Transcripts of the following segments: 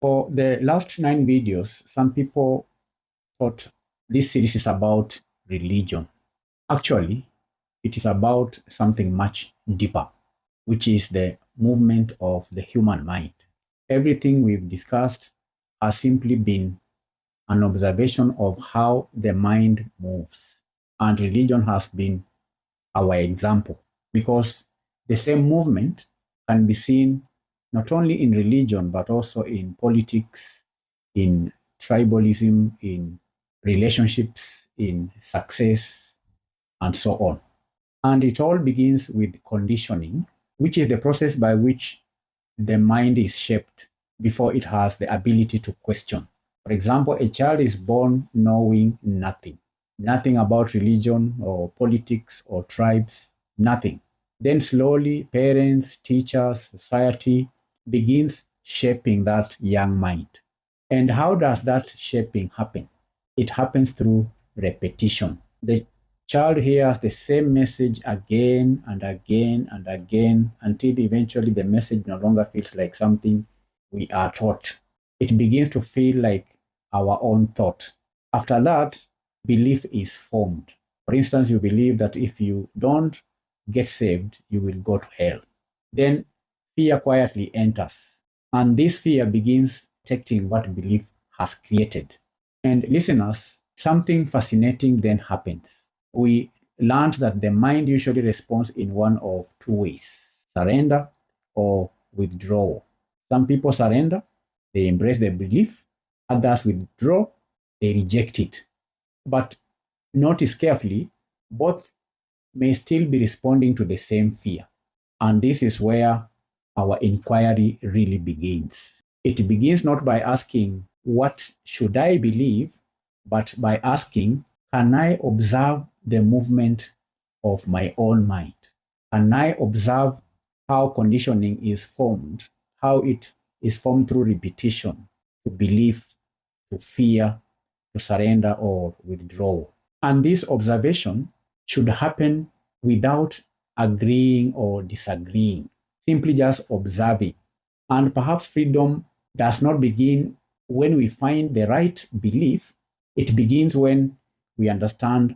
For the last 9 videos, some people thought this series is about religion. Actually, it is about something much deeper, which is the movement of the human mind. Everything we've discussed has simply been an observation of how the mind moves. And religion has been our example because the same movement can be seen not only in religion, but also in politics, in tribalism, in relationships, in success, and so on. And it all begins with conditioning, which is the process by which the mind is shaped before it has the ability to question. For example, a child is born knowing nothing, nothing about religion or politics or tribes, nothing. Then slowly, parents, teachers, society begins shaping that young mind. And how does that shaping happen? It happens through repetition. The child hears the same message again and again and again until eventually the message no longer feels like something we are taught. It begins to feel like our own thought. After that, belief is formed. For instance, you believe that if you don't get saved, you will go to hell. Then fear quietly enters, and this fear begins detecting what belief has created. And listeners, something fascinating then happens. We learned that the mind usually responds in one of two ways: surrender or withdrawal. Some people surrender, they embrace the belief, others withdraw, they reject it. But notice carefully, both may still be responding to the same fear. And this is where our inquiry really begins. It begins not by asking, what should I believe? But by asking, can I observe the movement of my own mind? Can I observe how conditioning is formed, how it is formed through repetition, to belief, to fear, to surrender or withdrawal? And this observation should happen without agreeing or disagreeing, simply just observing. And perhaps freedom does not begin when we find the right belief, it begins when we understand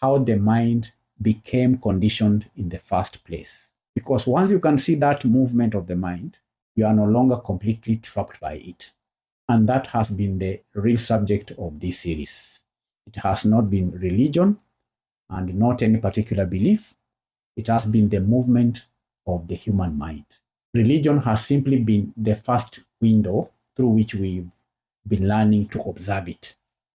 how the mind became conditioned in the first place. Because once you can see that movement of the mind, you are no longer completely trapped by it. And that has been the real subject of this series. It has not been religion and not any particular belief. It has been the movement of the human mind. Religion has simply been the first window through which we've been learning to observe it.